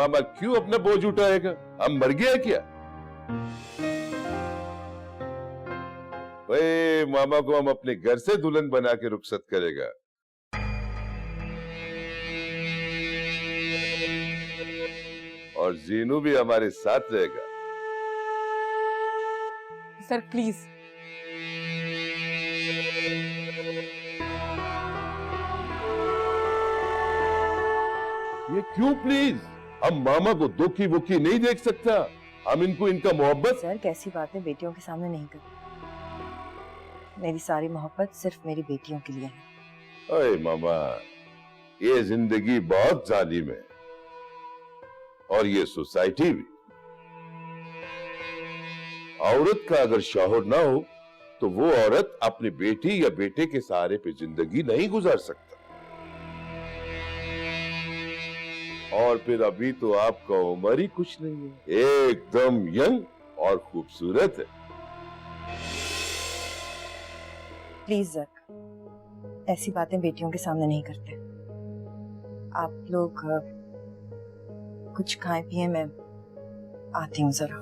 मामा क्यों अपना बोझ उठाएगा? हम मर गया क्या? भाई मामा को हम अपने घर से दुल्हन बना के रुखसत करेगा। और जीनू भी हमारे साथ रहेगा। Sir please. ये क्यों प्लीज? हम मामा को दुखी वुखी नहीं देख सकता। हम इनको इनका मोहब्बत। सर कैसी बातें बेटियों के सामने नहीं करती। मेरी सारी मोहब्बत सिर्फ मेरी बेटियों के लिए है। अरे मामा, ये जिंदगी बहुत जालिम है और ये सोसाइटी भी। औरत का अगर शौहर ना हो तो वो औरत अपनी बेटी या बेटे के सहारे पे जिंदगी नहीं गुजार सकता। और फिर अभी तो आपका उम्र ही कुछ नहीं है, एकदम यंग और खूबसूरत है। प्लीज जक, ऐसी बातें बेटियों के सामने नहीं करते। आप लोग कुछ खाएं पिए, मैं आती हूँ जरा।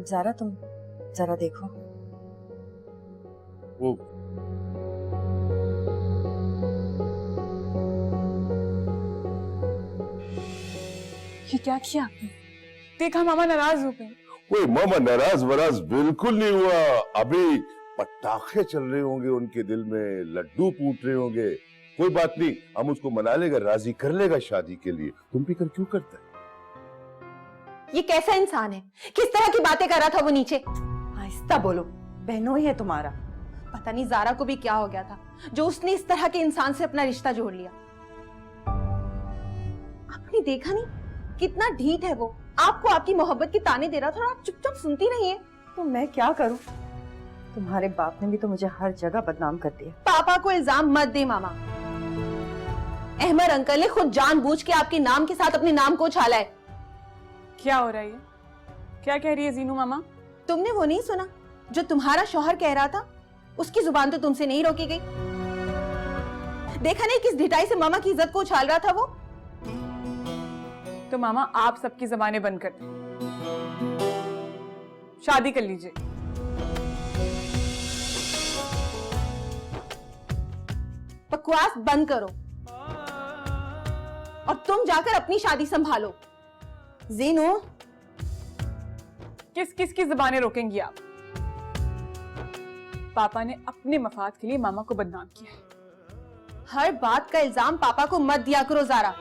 ज़ारा तुम जरा देखो। वो ये क्या किया आपने? देखा मामा नाराज हो गए। कोई मामा नाराज वराज बिल्कुल नहीं हुआ। अभी पटाखे चल रहे होंगे उनके दिल में, लड्डू फूट रहे होंगे। कोई बात नहीं, हम उसको मना लेगा, राजी कर लेगा शादी के लिए। तुम फिक्र क्यों करता है? ये कैसा इंसान है? किस तरह की बातें कर रहा था वो नीचे? आहिस्ता बोलो, बहनोई है तुम्हारा। पता नहीं ज़ारा को भी क्या हो गया था जो उसने इस तरह के इंसान से अपना रिश्ता जोड़ लिया। आपने देखा नहीं कितना ढीठ है वो? आपको आपकी मोहब्बत की ताने दे रहा था और आप चुपचाप सुनती नहीं है। तो मैं क्या करूं? तुम्हारे बाप ने भी तो मुझे हर जगह बदनाम कर दिया। पापा को इल्जाम मत दे मामा। अहमद अंकल ने खुद जानबूझ के आपके नाम के साथ अपने नाम को छाला है। क्या हो रहा है? क्या कह रही है जीनू मामा? तुमने वो नहीं सुना जो तुम्हारा शौहर कह रहा था? उसकी जुबान तो तुमसे नहीं रोकी गई। देखा नहीं किस ढिठाई से मामा की इज्जत को उछाल रहा था वो? तो मामा आप सबकी जबानें बंद कर दें, शादी कर लीजिए। बकवास बंद करो और तुम जाकर अपनी शादी संभालो। जीनू, किस किस की जबानें रोकेंगी आप? पापा ने अपने मफाद के लिए मामा को बदनाम किया है। हर बात का इल्जाम पापा को मत दिया करो ज़ारा।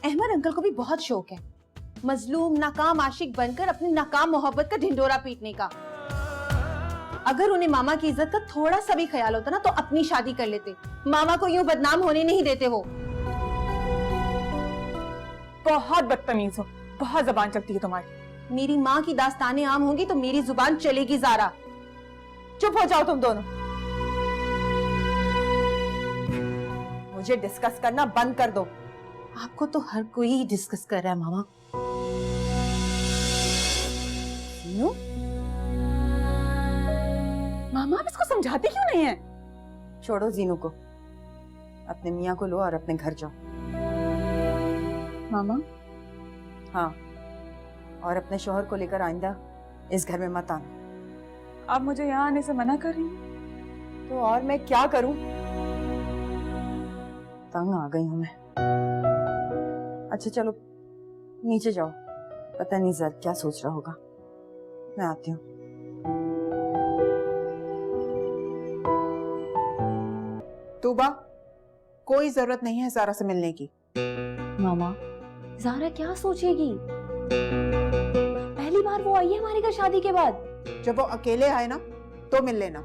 अहमद अंकल को भी बहुत शौक है मजलूम नाकाम आशिक बनकर अपनी नाकाम मोहब्बत का ढिंडोरा पीटने का। अगर उन्हें मामा की इज्जत का थोड़ा सा भी ख्याल होता ना तो अपनी शादी कर लेते। मामा को यूं बदनाम होने नहीं देते वो। बहुत बदतमीज हो, बहुत जबान चलती है तुम्हारी। मेरी माँ की दास्तानें आम होंगी तो मेरी जुबान चलेगी ज़ारा। चुप हो जाओ तुम दोनों। मुझे डिस्कस करना बंद कर दो। आपको तो हर कोई ही डिस्कस कर रहा है मामा। जीनू, मामा आप इसको समझाती क्यों नहीं है? छोड़ो जीनू को, अपने मियाँ को लो और अपने घर जाओ। मामा हाँ, और अपने शौहर को लेकर आइंदा इस घर में मत आना। आप मुझे यहाँ आने से मना कर रही हैं? तो और मैं क्या करूं? तंग आ गई हूं मैं। अच्छा चलो नीचे जाओ, पता नहीं जर क्या सोच रहा होगा। मैं आती हूँ। तूबा, कोई जरूरत नहीं है ज़ारा से मिलने की। मामा, ज़ारा क्या सोचेगी? पहली बार वो आई है हमारे घर शादी के बाद। जब वो अकेले आए ना तो मिल लेना,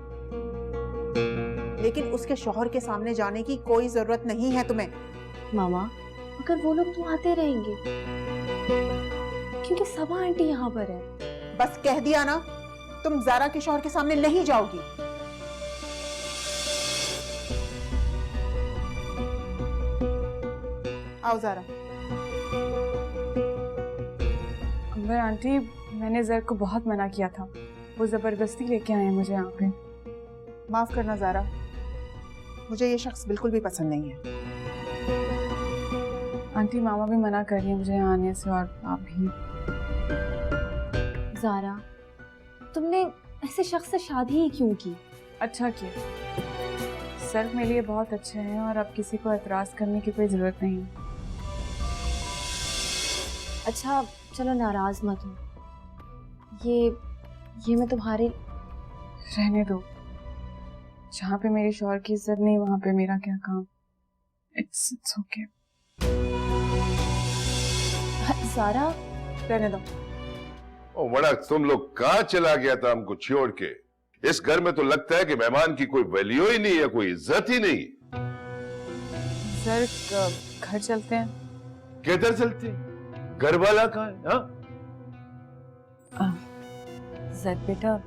लेकिन उसके शौहर के सामने जाने की कोई जरूरत नहीं है तुम्हें। मामा, अगर वो लोग तो आते रहेंगे क्योंकि सबा आंटी यहाँ पर है। बस कह दिया ना, तुम ज़ारा के शौहर के सामने नहीं जाओगी। आओ ज़ारा। अंबर आंटी, मैंने जर को बहुत मना किया था, वो जबरदस्ती लेके आए हैं मुझे यहाँ पे। माफ करना ज़ारा, मुझे ये शख्स बिल्कुल भी पसंद नहीं है। आंटी मामा भी मना कर रही है मुझे यहाँ आने से, और आप भी। जारा, तुमने ऐसे शख्स से शादी ही क्यों की? अच्छा किया, सर मेरे लिए बहुत अच्छे हैं और अब किसी को एतराज़ करने की कोई ज़रूरत नहीं है। अच्छा चलो नाराज मत हो, ये मैं तुम्हारे। रहने दो, जहाँ पे मेरे शौहर की इज्जत नहीं वहाँ पे मेरा क्या काम। It's okay. जारा, रहने दो। ओ बड़ा, तुम लोग कहाँ चला गया था हमको छोड़ के? इस घर में तो लगता है कि मेहमान की कोई वैल्यू ही नहीं है, कोई इज्जत ही नहीं। सर घर चलते हैं। किधर चलते? घर वाला कहाँ है? हाँ? जक बेटा,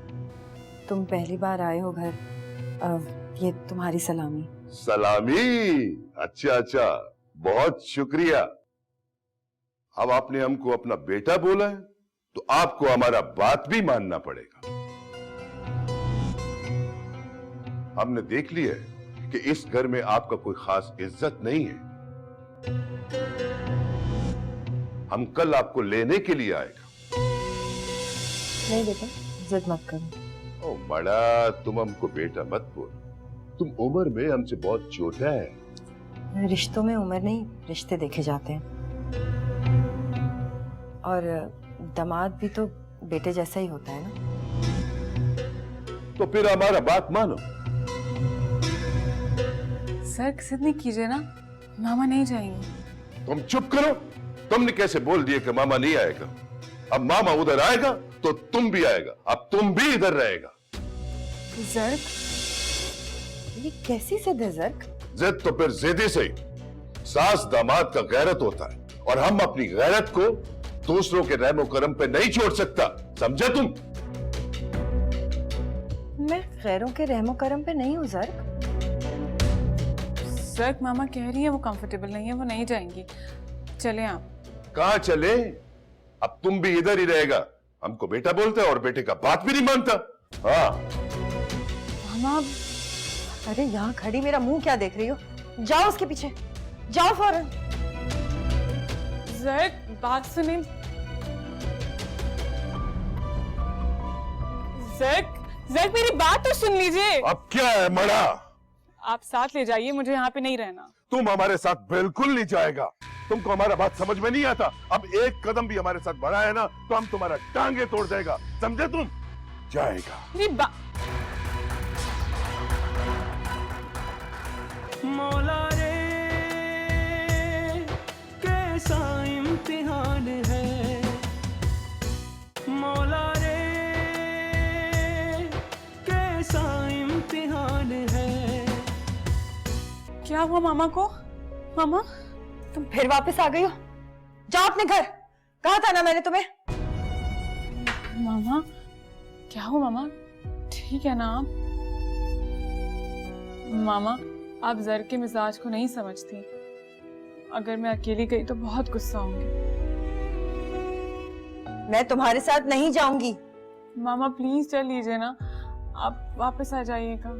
तुम पहली बार आए हो घर, ये तुम्हारी सलामी। सलामी? अच्छा, बहुत शुक्रिया। अब आपने हमको अपना बेटा बोला है तो आपको हमारा बात भी मानना पड़ेगा। हमने देख लिया है कि इस घर में आपका कोई खास इज्जत नहीं है। हम कल आपको लेने के लिए आएगा। नहीं बेटा, जिद मत करो। ओ बड़ा, तुम हमको बेटा मत बोल, तुम उम्र में हमसे बहुत छोटा है। रिश्तों में उम्र नहीं, रिश्ते देखे जाते हैं। और दामाद भी तो बेटे जैसा ही होता है ना। तो फिर हमारा बात मानो। सर जिद नहीं कीजिए ना, मामा नहीं जाएंगे। तुम चुप करो। तुमने कैसे बोल दिया कि मामा नहीं आएगा? अब मामा उधर आएगा तो तुम भी आएगा, अब तुम भी इधर रहेगा। जर्क, ये कैसी जिद है जर्क? जिद तो फिर जिद से ही। सास दामाद का गैरत होता है और हम अपनी गैरत को दूसरों के रहमो करम पे नहीं छोड़ सकता, समझे तुम? मैं गैरों के रहमो करम पे नहीं हूँ जर्क। जर्क मामा कह रही है वो कंफर्टेबल नहीं है, वो नहीं जाएंगी। चले आप। कहां चले? अब तुम भी इधर ही रहेगा। हमको बेटा बोलता है और बेटे का बात भी नहीं मानता। हाँ मामा, अरे यहाँ खड़ी मेरा मुंह क्या देख रही हो? जाओ उसके पीछे, जाओ फौरन। जर्क बात सुने। जर्क मेरी बात तो सुन लीजिए। अब क्या है मड़ा? आप साथ ले जाइए, मुझे यहाँ पे नहीं रहना। तुम हमारे साथ बिल्कुल नहीं जाएगा। तुमको हमारा बात समझ में नहीं आता। अब एक कदम भी हमारे साथ बढ़ा है ना तो हम तुम्हारा टांगे तोड़ देगा, समझे तुम? जाएगा। मेरी मौला रे कैसा इम्तिहान है, मौला रे कैसा इम्तिहान है। क्या हुआ मामा को? मामा तुम फिर वापस आ गई हो? जाओ अपने घर। कहा था ना मैंने तुम्हें। मामा क्या हो? मामा ठीक है ना आप? मामा आप जर के मिजाज को नहीं समझती। अगर मैं अकेली गई तो बहुत गुस्सा होंगी। मैं तुम्हारे साथ नहीं जाऊंगी। मामा प्लीज चल लीजिए ना, आप वापस आ जाइएगा।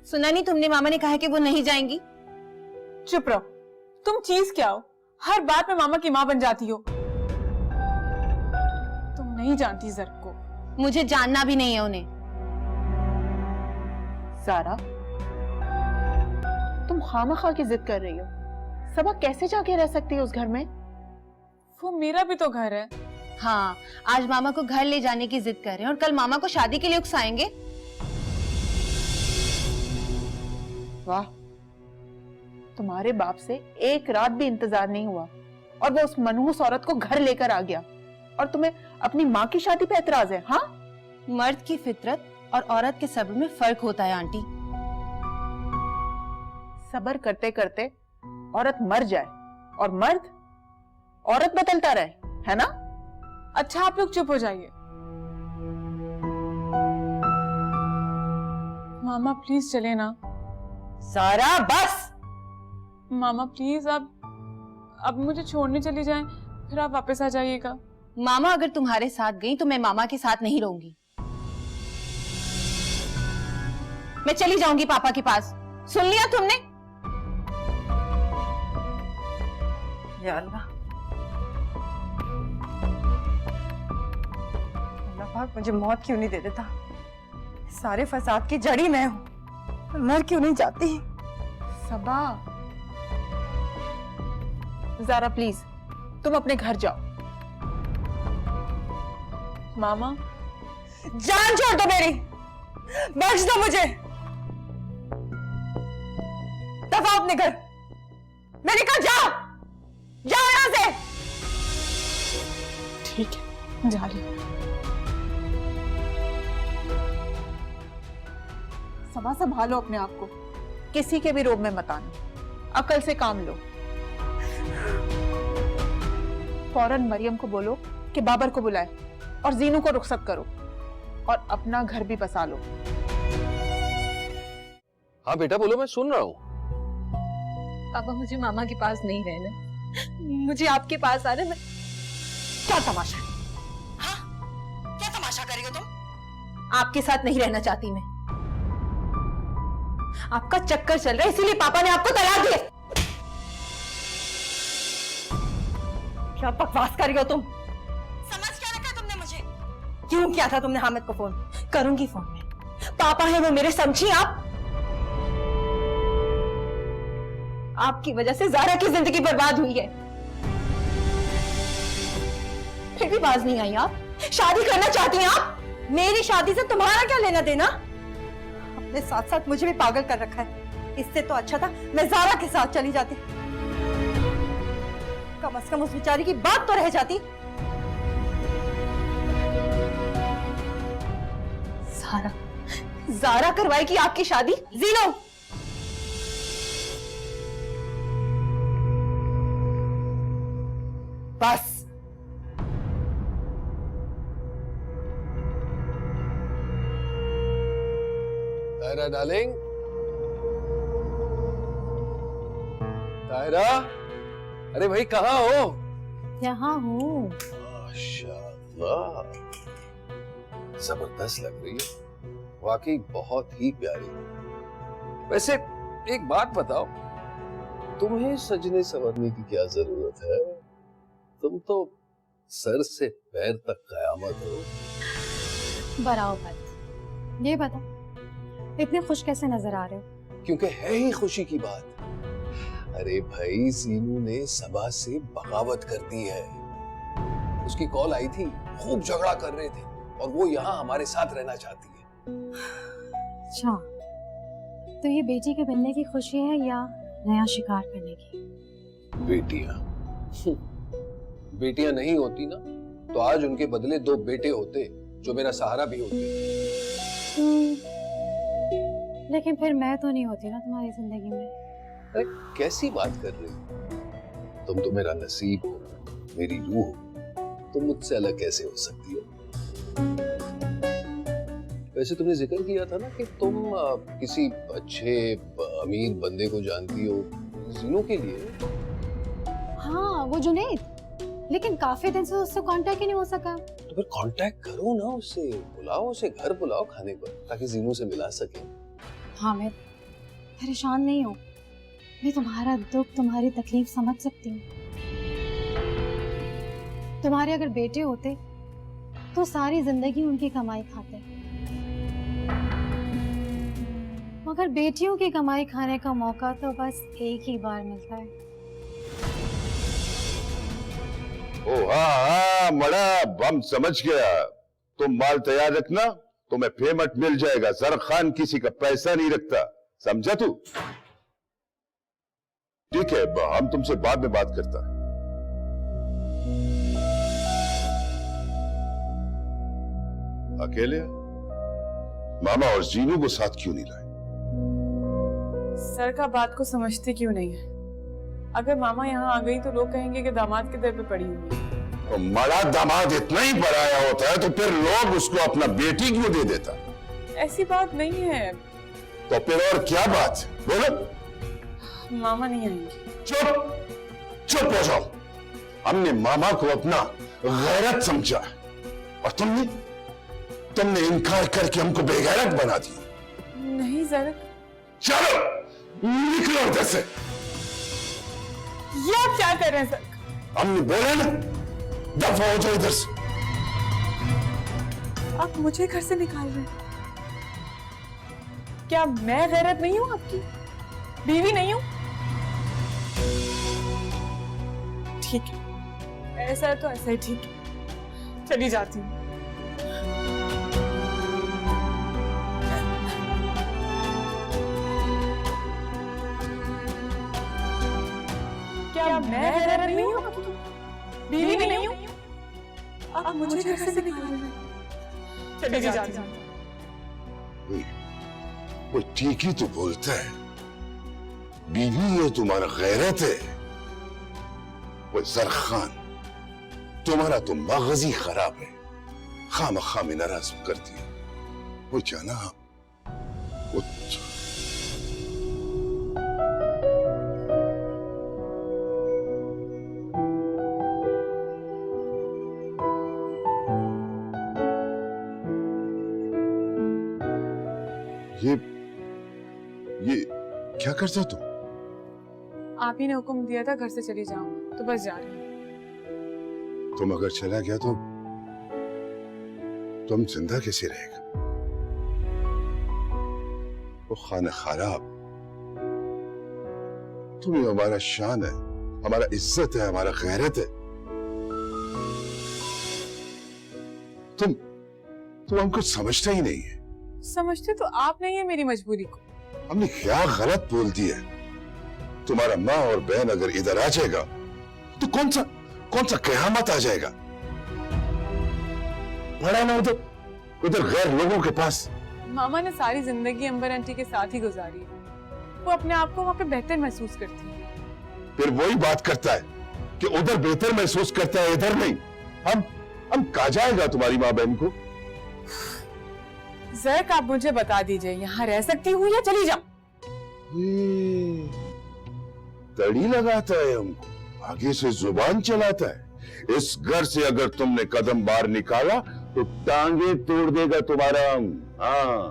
सुना नहीं तुमने, मामा ने कहा कि वो नहीं जाएंगी। चुप रहो, तुम चीज क्या हो? हर बात में मामा की माँ बन जाती हो। तुम नहीं जानती जर को। मुझे जानना भी नहीं है उन्हें। सारा, तुम खामखा की जिद कर रही हो। सबा कैसे जाके रह सकती है उस घर में? वो मेरा भी तो घर है। हाँ, आज मामा को घर ले जाने की जिद कर रहे हैं और कल मामा को शादी के लिए उकसाएंगे। वाह, तुम्हारे बाप से एक रात भी इंतजार नहीं हुआ और वो उस मनहूस औरत को घर लेकर आ गया, और तुम्हें अपनी माँ की शादी पे एतराज है? हाँ, मर्द की फितरत और औरत के सब्र में फर्क होता है आंटी। सब्र करते करते औरत मर जाए और मर्द औरत बदलता रहे, है ना? अच्छा आप लोग चुप हो जाइए। मामा प्लीज चले ना। सारा बस। मामा प्लीज आप अब मुझे छोड़ने चली जाएं, फिर आप वापस आ जाइएगा। मामा अगर तुम्हारे साथ गई तो मैं मामा के साथ नहीं रहूंगी। मैं चली जाऊंगी पापा के पास। सुन लिया तुमने? या अल्लाह, अल्लाह पाक मुझे मौत क्यों नहीं दे देता? सारे फसाद की जड़ी मैं हूँ, मर क्यों नहीं जाती? सबा, ज़ारा प्लीज तुम अपने घर जाओ। मामा, जान छोड़ दो मेरी, बख्श दो मुझे, दफा अपने घर। मैंने कहा जाओ, जाओ यहां से। ठीक है, जा रही हूं। सबा, संभालो अपने आप को, किसी के भी रोब में मत आना, अकल से काम लो। फौरन मरियम को बोलो कि बाबर को बुलाए और जीनू को रुखसत करो और अपना घर भी बसा लो। हाँ बेटा बोलो, मैं सुन रहा हूँ। पापा मुझे मामा के पास नहीं रहना, मुझे आपके पास आना। मैं क्या तमाशा है? हाँ? क्या तमाशा कर रही हो तुम? आपके साथ नहीं रहना चाहती मैं। आपका चक्कर चल रहा है, इसीलिए पापा ने आपको तलाक दिया। क्या बकवास कर रही हो तुम? समझ क्या रखा तुमने मुझे? क्यों किया था तुमने हामिद को फोन? करूंगी फोन में, पापा है वो मेरे, समझी आप? आपकी वजह से ज़ारा की जिंदगी बर्बाद हुई है। फिर भी बाज नहीं आई आप। शादी करना चाहती हैं आप? मेरी शादी से तुम्हारा क्या लेना देना? अपने साथ साथ मुझे भी पागल कर रखा है। इससे तो अच्छा था मैं ज़ारा के साथ चली जाती, कम से कम उस बेचारी की बात तो रह जाती। ज़ारा करवाएगी आपकी शादी? जीनो, बस। तायरा डार्लिंग, तायरा, अरे भाई कहाँ हो? यहाँ हूँ। माशाअल्लाह, जबरदस्त लग रही है, वाकई बहुत ही प्यारी। वैसे एक बात बताओ, तुम्हें सजने संवरने की क्या जरूरत है? तुम तो सर से पैर तक कयामत हो। बराओ बात, ये बता इतने खुश कैसे नजर आ रहे हो? क्योंकि है ही खुशी की बात। अरे भाई, सीनू ने सबा से बगावत कर दी है। उसकी कॉल आई थी, खूब झगड़ा कर रहे थे और वो यहाँ हमारे साथ रहना चाहती है। अच्छा, तो ये बेटी के बनने की खुशी है या नया शिकार करने की? बेटियां बेटियां नहीं होती ना तो आज उनके बदले 2 बेटे होते जो मेरा सहारा भी होते। लेकिन फिर मैं तो नहीं होती ना तुम्हारी जिंदगी में। अरे कैसी बात कर रही हो? तुम तो मेरा नसीब हो, मेरी रूह हो, तुम मुझसे अलग कैसे हो सकती हो? वैसे तुमने जिक्र किया था ना कि तुम किसी अच्छे अमीर बंदे को जानती हो जीनू के लिए। हाँ, वो जुनैद, लेकिन काफी दिन से उससे कांटेक्ट ही नहीं हो सका। तो फिर कांटेक्ट करो ना उससे, बुलाओ उसे घर, बुलाओ खाने पर, ताकि जीनू से मिला सके। हाँ, मैं परेशान नहीं हूँ, मैं तुम्हारा दुख, तुम्हारी तकलीफ समझ सकती हूँ। तुम्हारे अगर बेटे होते तो सारी जिंदगी उनकी कमाई खाते, मगर बेटियों की कमाई खाने का मौका तो बस एक ही बार मिलता है। ओ हाँ, मड़ा हम समझ गया। तुम माल तैयार रखना, तुम्हें पेमेंट मिल जाएगा। ज़रा खान किसी का पैसा नहीं रखता, समझा तू? ठीक है, हम तुमसे बाद में बात करता है। अकेले मामा और जीनू को साथ क्यों नहीं लाए? सर का बात को समझते क्यों नहीं है? अगर मामा यहाँ आ गई तो लोग कहेंगे कि दामाद के दर पे पड़ी हुई है। तो मड़ा दामाद इतना ही पराया होता है तो फिर लोग उसको अपना बेटी क्यों दे देता? ऐसी बात नहीं है। तो फिर और क्या बात? बोलो। मामा नहीं आएंगे। चुप चुप हो जाओ। हमने मामा को अपना गैरत समझा और तुमने इनकार करके हमको बेगैरत बना दिया। नहीं जरा। चलो निकलो इधर से। ये आप क्या कर रहे हैं सर? हमने बोला ना, दफा हो जाओ इधर से। आप मुझे घर से निकाल रहे हैं? क्या मैं गैरत नहीं हूँ? आपकी बीवी नहीं हूँ? ठीक है, ऐसा है तो ऐसा ही ठीक है, चली जाती हूँ। क्या मैं गैरत नहीं हूँ? बीवी नहीं हूँ? आप मुझे घर से निकाल रहे हैं? चली जाती हूँ। वो ठीक ही तो बोलता है, बीवी ये तुम्हारा गैरत है। वो जरखान, तुम्हारा तो मगजी खराब है, खामखा में नाराज करती है। वो जाना वो ये क्या करते हो तुम? आप ही ने हुक्म दिया था घर से चली जाओ, तो बस जा रही हूँ। तुम अगर चला गया तो तुम जिंदा कैसे रहेगा? वो खाना खराब, तुम्हें हमारा शान है, हमारा इज्जत है, हमारा गैरत है। तुम हमको समझता ही नहीं है। समझते तो आप नहीं है मेरी मजबूरी को। हमने क्या गलत बोल दिया? तुम्हारा माँ और बहन अगर इधर आ जाएगा तो कौन सा कयामत आ जाएगा? बड़ा ना उधर गैर लोगों के पास। मामा ने सारी जिंदगी अंबर आंटी के साथ ही गुजारी है, वो अपने आप को वहाँ पे बेहतर महसूस करती है। फिर वही बात करता है कि उधर बेहतर महसूस करता है, इधर नहीं। हम कहा जाएगा तुम्हारी माँ बहन को? जर्क आप मुझे बता दीजिए, यहाँ रह सकती हूँ या चली जाऊं? तड़ी लगाता है हमको, आगे से जुबान चलाता है। इस घर से अगर तुमने कदम बाहर निकाला तो टांगे तोड़ देगा तुम्हारा हम। हाँ,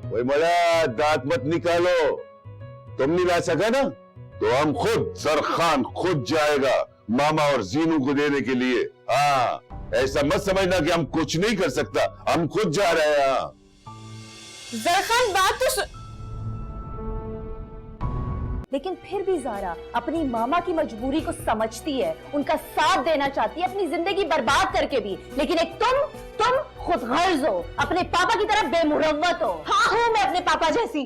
वही मला दांत मत निकालो। तुम नहीं ला सका ना, तो हम खुद, सरखान खुद जाएगा मामा और जीनू को देने के लिए। हाँ, ऐसा मत समझना कि हम कुछ नहीं कर सकता, हम खुद जा रहे हैं। हाँ। जरखान बात तो लेकिन फिर भी ज़ारा अपनी मामा की मजबूरी को समझती है, उनका साथ देना चाहती है, अपनी जिंदगी बर्बाद करके भी। लेकिन एक तुम खुद गर्ज हो, अपने पापा की तरह बेमुरव्वत हो। हाँ हूँ मैं अपने पापा जैसी।